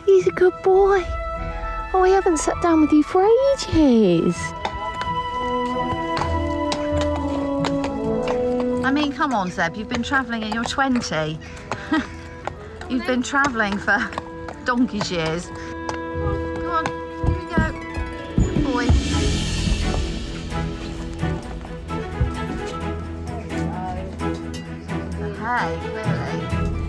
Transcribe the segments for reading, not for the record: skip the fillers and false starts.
He's a good boy. Oh, I haven't sat down with you for ages. I mean, come on, Zeb, you've been travelling and you're 20. You've been travelling for donkey's years. Come on, here we go. Good boy. Hey, clearly.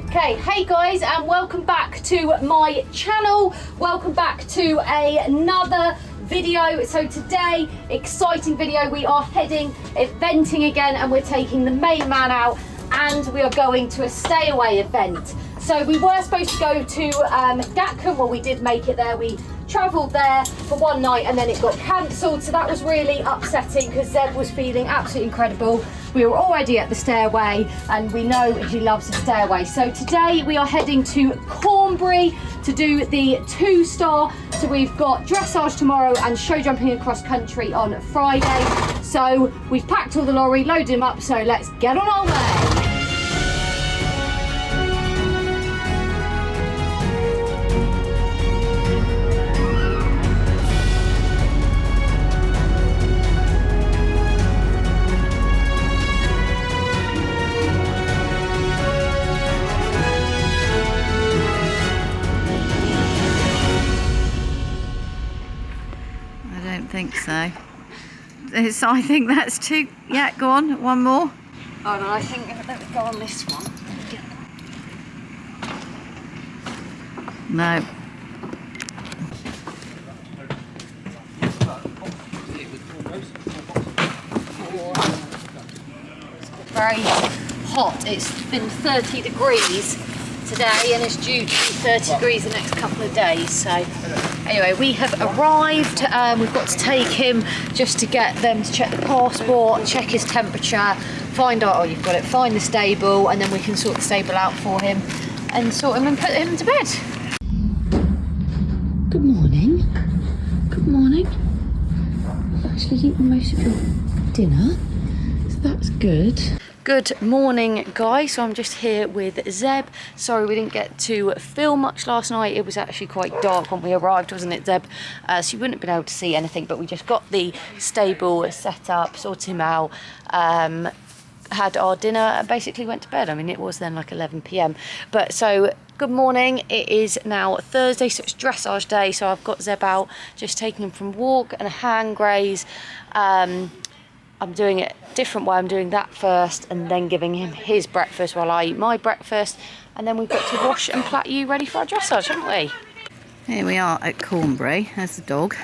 Okay, hey guys, and welcome back to my channel. Welcome back to another video. So today, exciting video. We are heading eventing again, and we're taking the main man out, and we are going to a stay away event. So we were supposed to go to Gatcombe. Well, we did make it there. We travelled there for one night and then it got cancelled, so that was really upsetting because Zeb was feeling absolutely incredible. We were already at the stairway and we know he loves the stairway. So today we are heading to Cornbury to do the 2-star. So we've got dressage tomorrow and show jumping across country on Friday. So we've packed all the lorry, loaded him up, so let's get on our way. I don't think so. I think that's two. Yeah, go on, one more. Oh no, I think let me go on this one. No. It's very hot. It's been 30 degrees today and it's due to be 30 degrees the next couple of days. So anyway, we have arrived. We've got to take him just to get them to check the passport, check his temperature, find out, oh you've got it, find the stable, and then we can sort the stable out for him and sort him and put him to bed. Good morning. Good morning. You've actually eaten most of your dinner, so that's good. Good morning guys, so I'm just here with Zeb. Sorry we didn't get to film much last night. It was actually quite dark when we arrived, wasn't it, Zeb? So you wouldn't have been able to see anything, but we just got the stable set up, sorted him out, had our dinner and basically went to bed. I mean, it was then like 11 p.m. But so good morning. It is now Thursday, so it's dressage day. So I've got Zeb out, just taking him from walk and a hand graze. I'm doing it a different way. I'm doing that first and then giving him his breakfast while I eat my breakfast. And then we've got to wash and plait you ready for our dressage, haven't we? Here we are at Cornbury. There's the dog.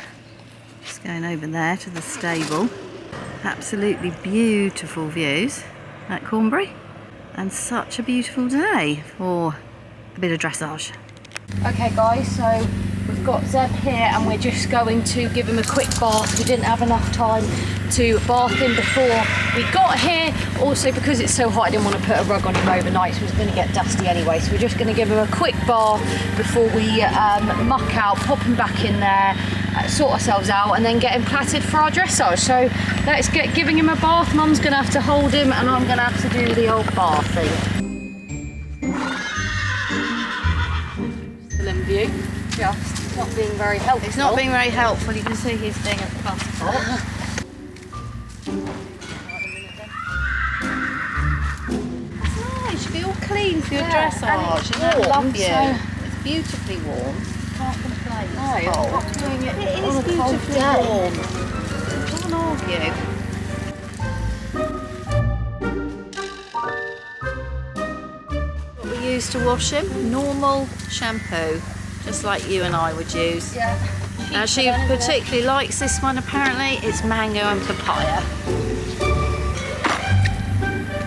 Just going over there to the stable. Absolutely beautiful views at Cornbury. And such a beautiful day for a bit of dressage. Okay guys, so we've got Zeb here and we're just going to give him a quick bath. We didn't have enough time to bath him before we got here. Also because it's so hot I didn't want to put a rug on him overnight, so it was going to get dusty anyway. So we're just going to give him a quick bath before we muck out, pop him back in there, sort ourselves out and then get him plaited for our dressage. So let's get giving him a bath. Mum's going to have to hold him and I'm going to have to do the old bath thing. View. Just not being very helpful. It's not being very helpful. You can see he's doing a passport. It's nice. You feel clean for your dressage. And I love you. So it's beautifully warm. Can't complain. No, I'm not doing it. It is beautifully warm. Can't argue. What we use to wash him? Normal shampoo. Just like you and I would use. Yeah. Now she particularly likes this one apparently. It's mango and papaya.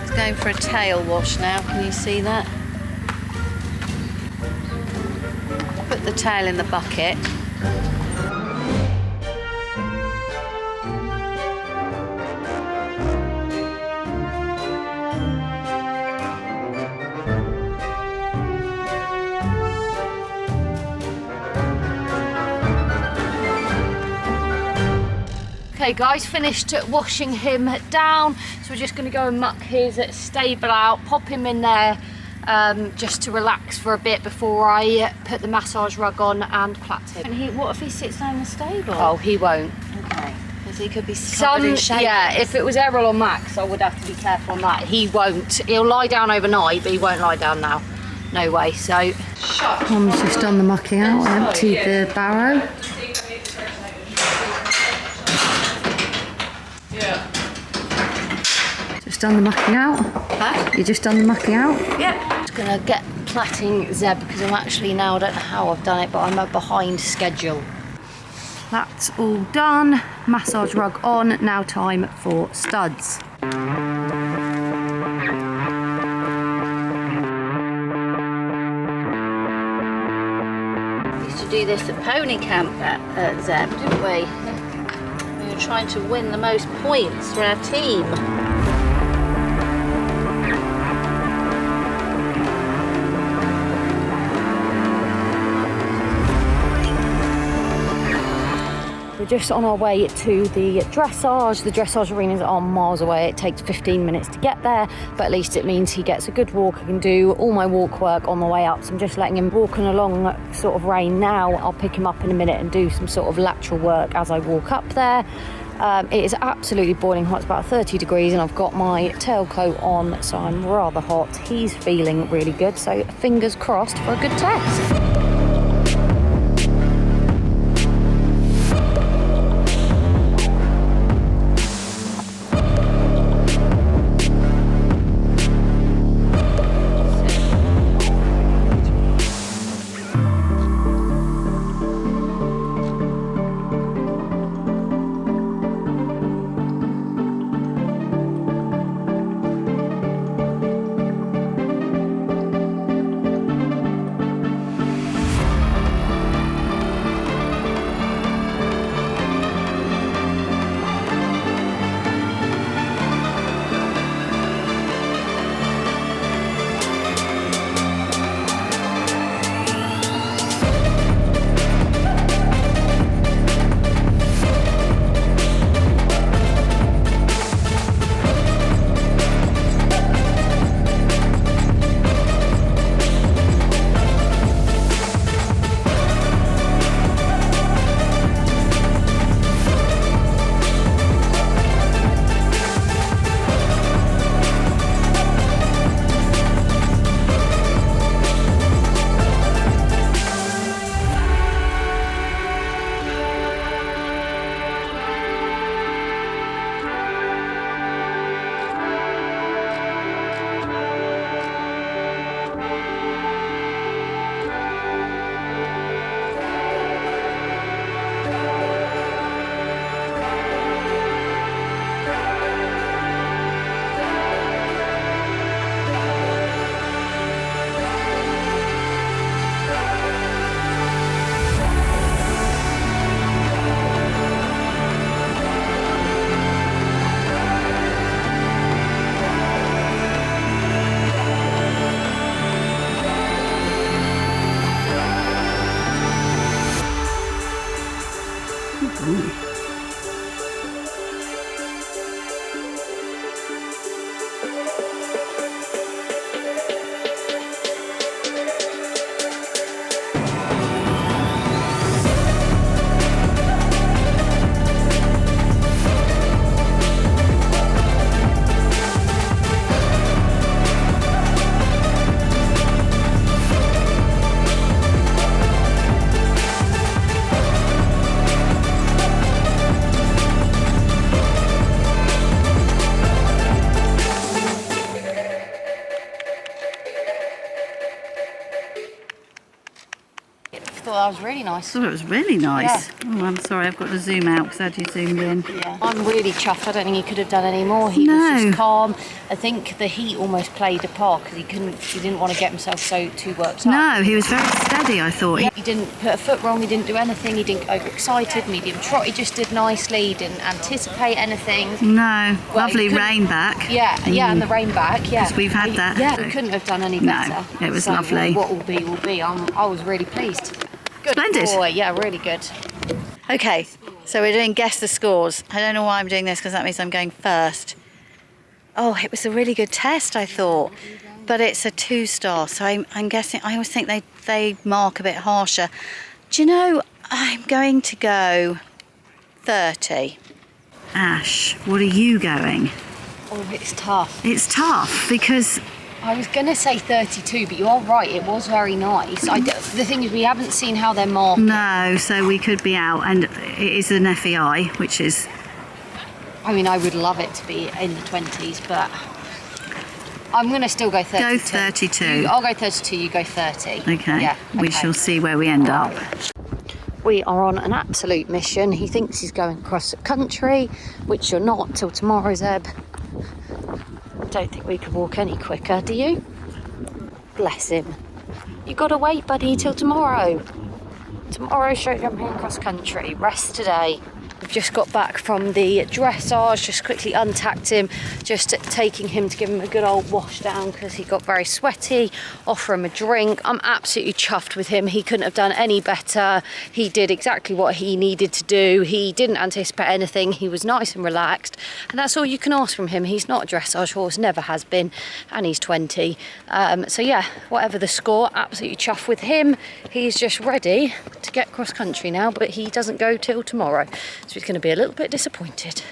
It's going for a tail wash now. Can you see that? Put the tail in the bucket. Okay guys, finished washing him down, so we're just going to go and muck his stable out, pop him in there just to relax for a bit before I put the massage rug on and plait him. And what if he sits down in the stable? Oh, he won't. Okay. Because he could be covered in shavings. Yeah, if it was Errol or Max, I would have to be careful on that. He won't. He'll lie down overnight, but he won't lie down now. No way. So, Mum's just done the mucking out, emptied the barrow. Yeah. Just done the mucking out. huh? You just done the mucking out? Yeah. Just gonna get plaiting Zeb because I'm actually now, I don't know how I've done it, but I'm behind schedule. That's all done. Massage rug on. Now time for studs. We used to do this at pony camp at Zeb, didn't we? We were trying to win the most points for our team. We're just on our way to the dressage. The dressage arenas are miles away. It takes 15 minutes to get there, but at least it means he gets a good walk. I can do all my walk work on the way up. So I'm just letting him walking along sort of rain now. I'll pick him up in a minute and do some sort of lateral work as I walk up there. It is absolutely boiling hot. It's about 30 degrees and I've got my tailcoat on, so I'm rather hot. He's feeling really good, so fingers crossed for a good test. That was really nice. I thought it was really nice. Yeah. Oh, I'm sorry, I've got to zoom out because I had you zoomed in. Yeah. I'm really chuffed. I don't think he could have done any more. He was just calm. I think the heat almost played a part because he didn't want to get himself too worked up. No, he was very steady, I thought. Yeah. He didn't put a foot wrong, he didn't do anything, he didn't get overexcited, medium trot, he just did nicely, he didn't anticipate anything. No, Well, lovely rain back. Yeah, yeah, and the rain back, yeah. Because we've had that. Yeah, we couldn't have done any better. No, it was So, lovely. What will be, will be. I was really pleased. Good Splendid. boy, yeah, really good. Okay, so we're doing guess the scores. I don't know why I'm doing this because that means I'm going first. Oh, it was a really good test, I thought. but it's a 2-star, so I'm guessing, I always think they mark a bit harsher. Do you know, I'm going to go 30. Ash, what are you going? Oh, it's tough. It's tough because I was going to say 32, but you are right, it was very nice. The thing is, we haven't seen how they're marked. no, so we could be out, and it is an FEI, which is, I mean, I would love it to be in the 20s, but I'm going to still go 32. go 32. I'll go 32, you go 30. Okay, Yeah, we shall see where we end up. We are on an absolute mission. He thinks he's going across the country, which you're not till tomorrow, Zeb. I don't think we could walk any quicker, do you? Bless him. You got to wait, buddy, till tomorrow. Tomorrow, show jumping across country. Rest today. We've just got back from the dressage, just quickly untacked him, just taking him to give him a good old wash down because he got very sweaty, offer him a drink. I'm absolutely chuffed with him. He couldn't have done any better. He did exactly what he needed to do. He didn't anticipate anything. He was nice and relaxed, and that's all you can ask from him. He's not a dressage horse, never has been, and he's 20. So yeah, whatever the score, absolutely chuffed with him. He's just ready to get cross country now, but he doesn't go till tomorrow. So he's going to be a little bit disappointed.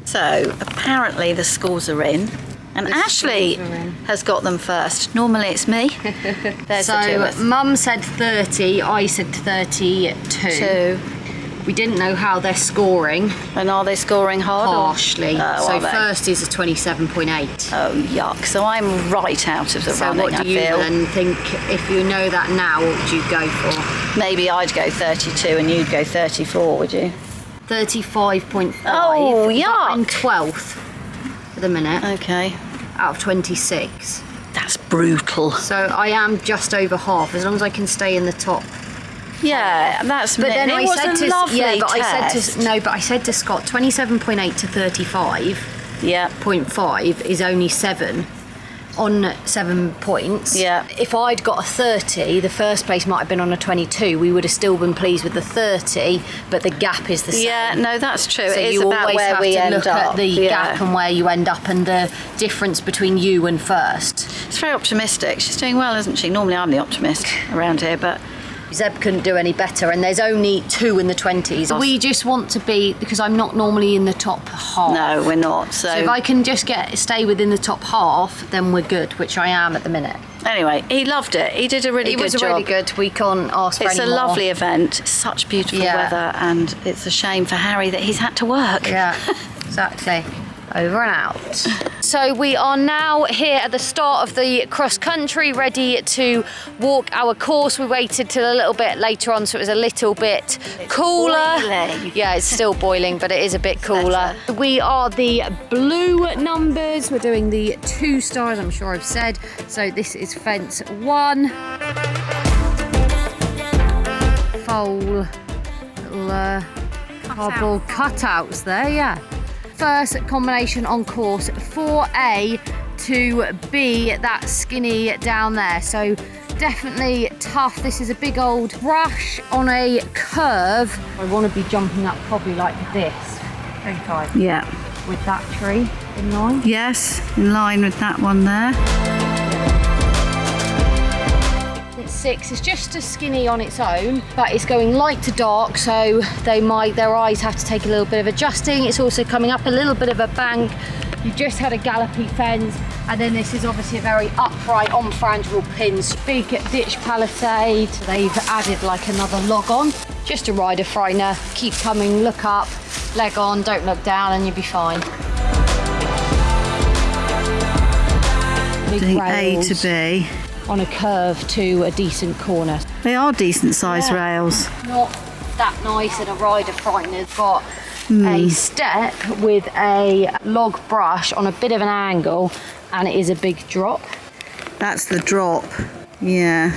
So apparently the scores are in, and Ashley has got them first. Normally it's me. There's the two of us. Mum said 30, I said 32. 2. We didn't know how they're scoring. And are they scoring hard? Harshly. Oh, so are they? first is a 27.8. Oh, yuck. So I'm right out of the So running, what do you I feel. then think, if you know that now, what would you go for? Maybe I'd go 32 and you'd go 34, would you? 35.5. Oh, but yuck. I'm 12th at the minute, Okay. out of 26. That's brutal. So I am just over half, as long as I can stay in the top. Yeah, that's But then it I was said a to lovely but test. I said to Scott, 27.8 to 35.5 Yeah. is only 7 on 7 points. Yeah. If I'd got a 30, the first place might have been on a 22. We would have still been pleased with the 30, but the gap is the same. Yeah, no, that's true. So it is you about always where have we to end look up. at the gap and where you end up and the difference between you and first. It's very optimistic. She's doing well, isn't she? Normally I'm the optimist around here, but Zeb couldn't do any better, and there's only 2 in the 20s. We just want to be, because I'm not normally in the top half. no, we're not. So So if I can just stay within the top half, then we're good, which I am at the minute. anyway, he loved it. He did a really It good was job. really good. We can't ask for It's a any more. lovely event. Such beautiful Yeah. weather, and it's a shame for Harry that he's had to work. Yeah, exactly. Over and out. So we are now here at the start of the cross country, ready to walk our course. We waited till a little bit later on, so it was a little bit cooler. boiling. Yeah, it's still boiling, but it is a bit cooler. We are the blue numbers. We're doing the 2 stars, I'm sure I've said. So this is fence 1. Foal, little cardboard cutouts there, yeah. First combination on course 4A to B, that skinny down there. So definitely tough. This is a big old brush on a curve. I want to be jumping up probably like this, don't I? Yeah. With that tree in line. Yes, in line with that one there. It's 6. It's just as skinny on its own, but it's going light to dark, so their eyes have to take a little bit of adjusting. It's also coming up a little bit of a bank. You've just had a gallopy fence, and then this is obviously a very upright on frangible pins, big ditch palisade. They've added like another log on. Just a rider frightener. Keep coming, look up, leg on, don't look down, and you'll be fine. Big Doing A rails to B. on a curve to a decent corner. They are decent sized rails. Not that nice, and a rider frightener's got a step with a log brush on a bit of an angle, and it is a big drop. That's the drop. Yeah.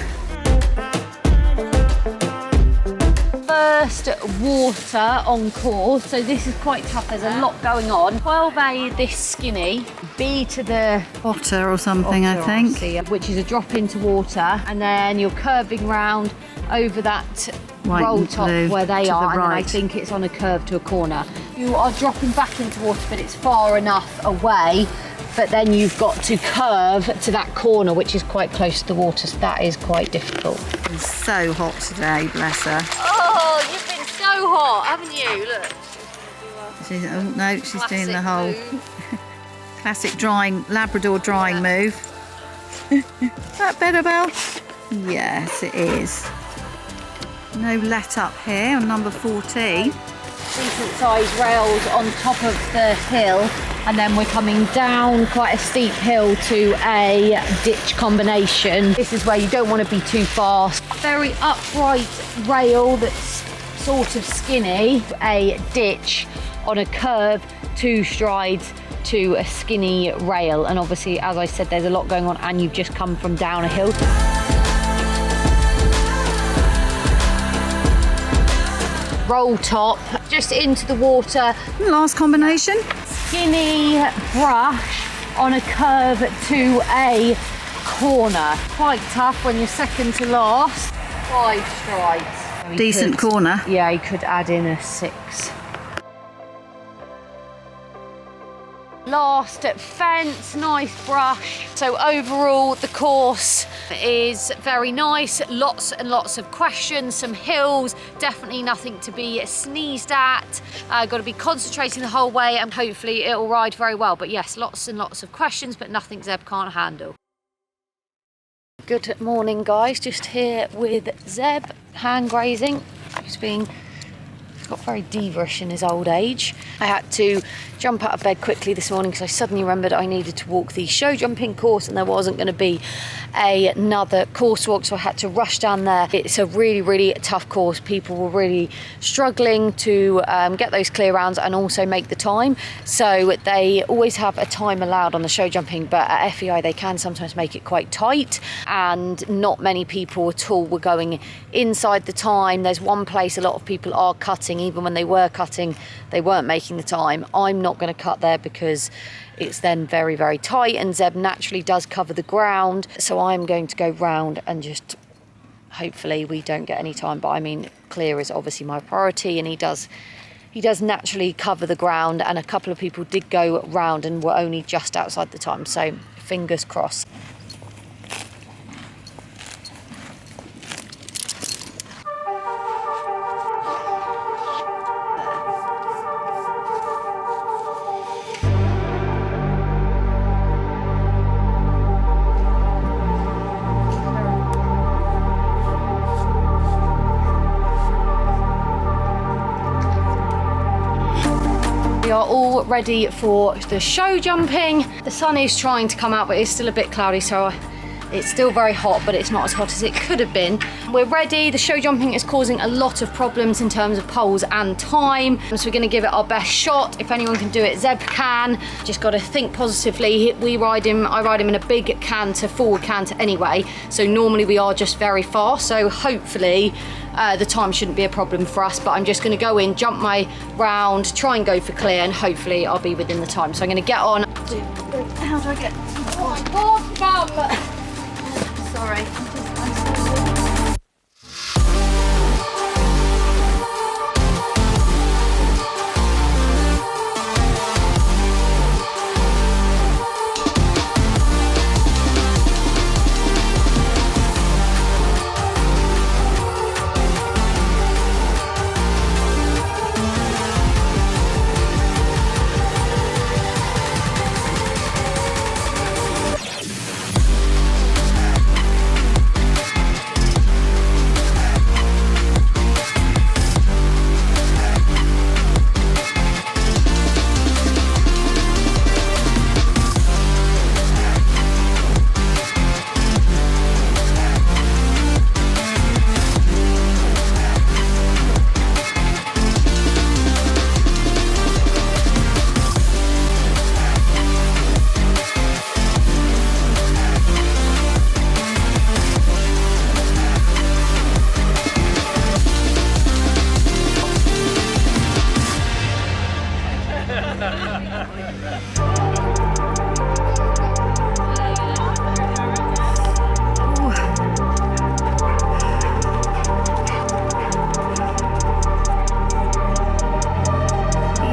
first water on course, so this is quite tough. There's a lot going on. 12A this skinny, B to the otter or something, I think. which is a drop into water, and then you're curving round over that White roll and top blue where they to are, the and then I right. think it's on a curve to a corner. You are dropping back into water, but it's far enough away. But then you've got to curve to that corner, which is quite close to the water, so that is quite difficult. It's so hot today, bless her. Oh, you've been so hot, haven't you? Look. Oh no, she's doing the Classic whole move. classic drying, Labrador drying move. Is that better, Belle? Yes, it is. No let up here on number 14. Decent sized rails on top of the hill, and then we're coming down quite a steep hill to a ditch combination. This is where you don't want to be too fast. Very upright rail that's sort of skinny, a ditch on a curve, 2 strides to a skinny rail, and obviously, as I said, there's a lot going on and you've just come from down a hill. Roll top, just into the water. Last combination. Skinny brush on a curve to a corner. Quite tough when you're second to last. 5 strides. Decent corner. Yeah, you could add in a 6. Last fence, nice brush. So overall the course is very nice, lots and lots of questions, some hills, definitely nothing to be sneezed at. Got to be concentrating the whole way, and hopefully it'll ride very well. But yes, lots and lots of questions, but nothing Zeb can't handle. Good morning guys, just here with Zeb, hand grazing. He's got very diva-ish in his old age. I had to jump out of bed quickly this morning because I suddenly remembered I needed to walk the show jumping course, and there wasn't going to be another course walk, so I had to rush down there. It's a really, really tough course. People were really struggling to get those clear rounds and also make the time. So they always have a time allowed on the show jumping, but at FEI they can sometimes make it quite tight, and not many people at all were going inside the time. There's one place a lot of people are cutting. Even when they were cutting, they weren't making the time. I'm not going to cut there because it's then very, very tight, and Zeb naturally does cover the ground. So I'm going to go round and just hopefully we don't get any time. But I mean, clear is obviously my priority, and he does naturally cover the ground, and a couple of people did go round and were only just outside the time. So fingers crossed. We are all ready for the show jumping. The sun is trying to come out, but it's still a bit cloudy, so it's still very hot, but it's not as hot as it could have been. We're ready. The show jumping is causing a lot of problems in terms of poles and time, so we're going to give it our best shot. If anyone can do it, Zeb can. Just got to think positively. I ride him in a big canter, forward canter anyway, so normally we are just very fast, so hopefully the time shouldn't be a problem for us. But I'm just going to go in, jump my round, try and go for clear, and hopefully I'll be within the time. So I'm going to get on. How do I get? Oh my God, Mum! Sorry.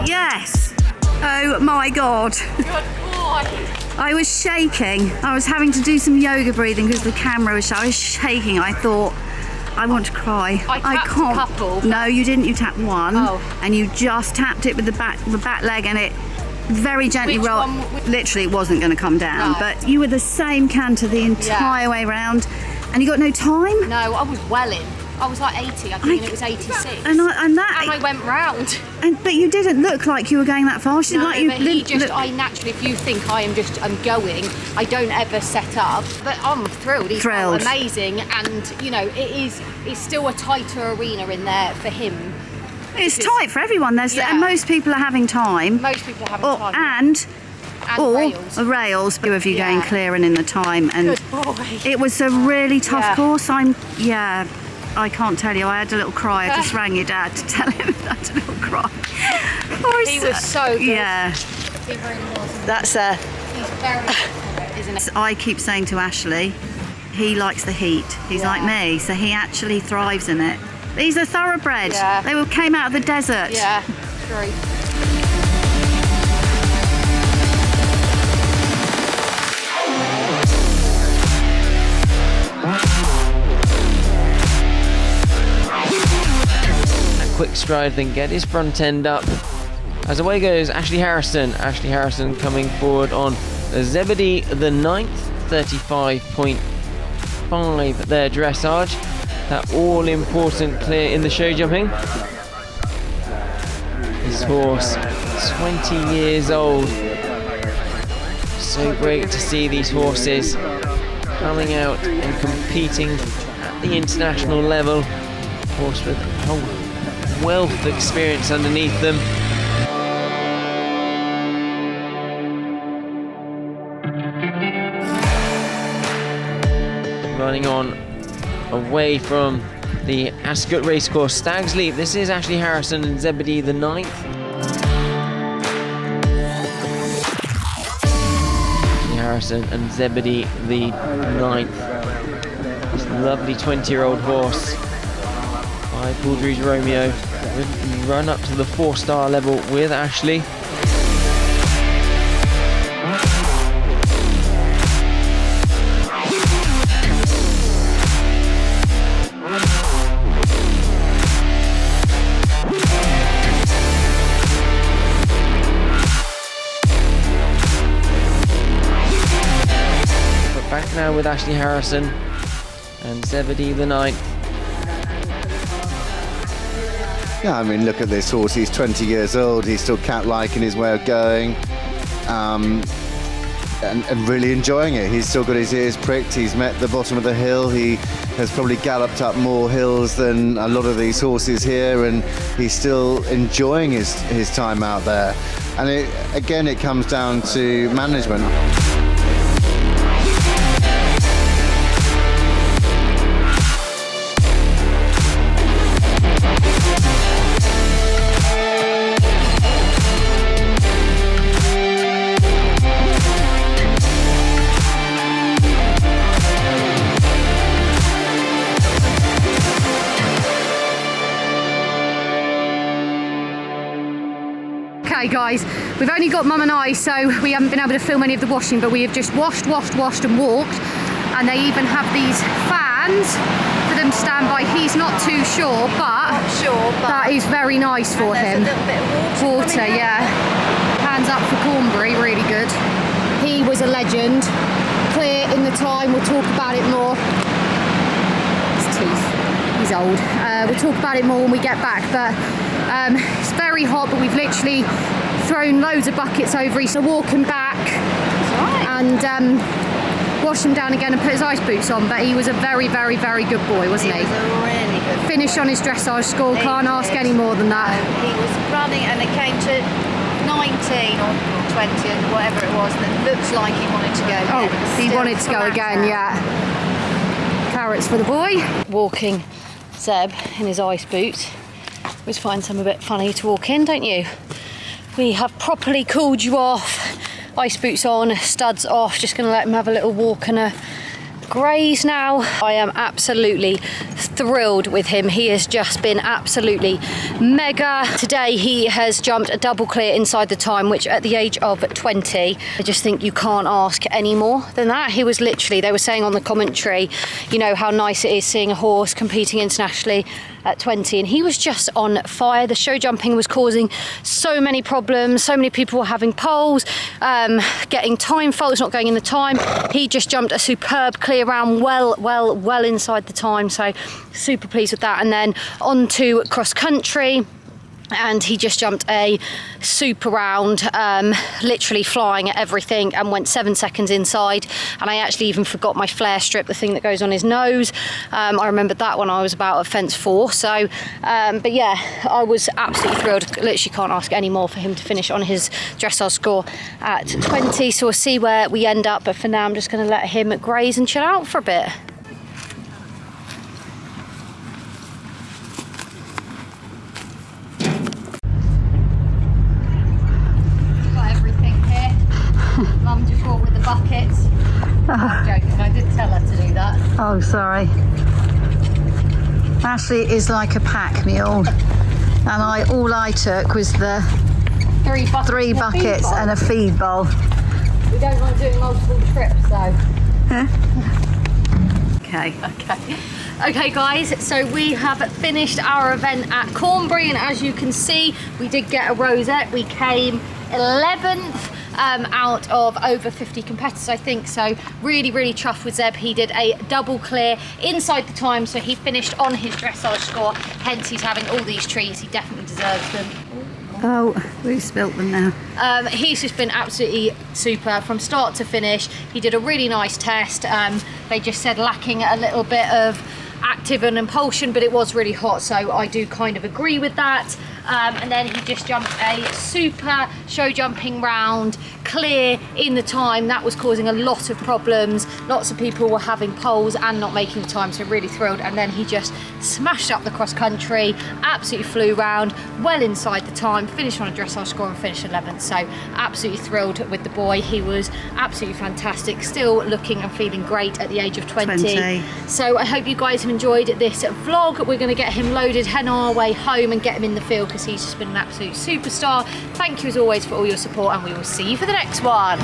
Yes! Oh my God. Good boy. I was shaking. I was having to do some yoga breathing because the camera was shut. I was shaking. I thought, I want to cry. I tapped a couple. No, you didn't. You tapped one. Oh. And you just tapped it with the back leg, and it very gently Which rolled. one? Literally, it wasn't going to come down. No. But you were the same canter the entire way round, and you got no time. No, I was welling. I was like 80, I think, and it was 86. And And I went round. But you didn't look like you were going that fast. No, Like you but I naturally, if you think I'm going, I don't ever set up. But I'm thrilled. He's Thrilled. amazing, and you know, it's still a tighter arena in there for him. It's tight for everyone. And most people are having time. Most people are having time. And rails. Rails, two of you going clear and in the time. And Good boy. it was a really tough course. I can't tell you. I had a little cry. I just rang your dad to tell him I had a little cry. He was so good. Yeah. He really was. That's He's very good, isn't it? I keep saying to Ashley, he likes the heat. He's like me, so he actually thrives in it. He's a thoroughbred. Yeah. They came out of the desert. Yeah, true. Quick stride, then get his front end up. As away goes Ashley Harrison. Ashley Harrison coming forward on Zebedee the 9th, 35.5 there dressage. That all important clear in the show jumping. This horse, 20 years old. So great to see these horses coming out and competing at the international level. Horse with a wealth of experience underneath them. Running on away from the Ascot Racecourse Stag's Leap. This is Ashley Harrison and Zebedee the 9th. Ashley Harrison and Zebedee the 9th. This lovely 20-year-old horse by Baldry's Romeo. We've run up to the 4-star level with Ashley. But back now with Ashley Harrison and Zebedee the 9th. Yeah, I mean, look at this horse. He's 20 years old. He's still cat-like in his way of going, and really enjoying it. He's still got his ears pricked. He's met the bottom of the hill. He has probably galloped up more hills than a lot of these horses here, and he's still enjoying his time out there. And again, it comes down to management. Okay guys, we've only got Mum and I, so we haven't been able to film any of the washing, but we have just washed and walked, and they even have these fans for them to stand by. He's not too sure, but that is very nice for him. There's a little bit of Water, yeah. Hands up for Cornbury, really good. He was a legend. Clear in the time, we'll talk about it more. His teeth, he's old. We'll talk about it more when we get back, but it's very hot, but we've literally thrown loads of buckets over. He's walking back and wash him down again and put his ice boots on, but he was a very, very, very good boy, wasn't he? He was a really good Finish on his dressage score, can't ask any more than that. He was running, and it came to 19 or 20 and whatever it was, and it looks like he wanted to go again. Oh, he wanted to go again, yeah. Carrots for the boy. Walking Zeb in his ice boots. Always find some a bit funny to walk in, don't you? We have properly cooled you off. Ice boots on, studs off. Just gonna let him have a little walk and a graze now. I am absolutely thrilled with him. He has just been absolutely mega. Today he has jumped a double clear inside the time, which at the age of 20, I just think you can't ask any more than that. He was literally, they were saying on the commentary, you know, how nice it is seeing a horse competing internationally at 20, and he was just on fire. The show jumping was causing so many problems. So many people were having poles, getting time faults, not going in the time. He just jumped a superb clear round, well inside the time. So super pleased with that. And then on to cross country. And he just jumped a super round, literally flying at everything, and went 7 seconds inside. And I actually even forgot my flare strip, the thing that goes on his nose. I remembered that when I was about at fence 4. So, but yeah, I was absolutely thrilled. Literally can't ask any more for him to finish on his dressage score at 20. So we'll see where we end up. But for now, I'm just going to let him graze and chill out for a bit. Mum just walked with the buckets. I'm joking, I did tell her to do that. Oh, sorry. Ashley is like a pack mule, and all I took was the 3 buckets and a feed bowl. We don't like doing multiple trips, though. Okay guys, so we have finished our event at Cornbury, and as you can see, we did get a rosette. We came 11th out of over 50 competitors, I think. So really chuffed with Zeb. He did a double clear inside the time, so he finished on his dressage score, hence he's having all these treats. He definitely deserves them. Oh, we spilt them now. He's just been absolutely super from start to finish. He did a really nice test. They just said lacking a little bit of active and impulsion, but it was really hot, so I do kind of agree with that. And then he just jumped a super show jumping round, clear in the time. That was causing a lot of problems. Lots of people were having poles and not making the time, so really thrilled. And then he just smashed up the cross country, absolutely flew round, well inside the time, finished on a dressage score and finished 11th. So absolutely thrilled with the boy. He was absolutely fantastic, still looking and feeling great at the age of 20. So I hope you guys have enjoyed this vlog. We're going to get him loaded, head on our way home and get him in the field, because he's just been an absolute superstar. Thank you as always for all your support, and we will see you for the next one.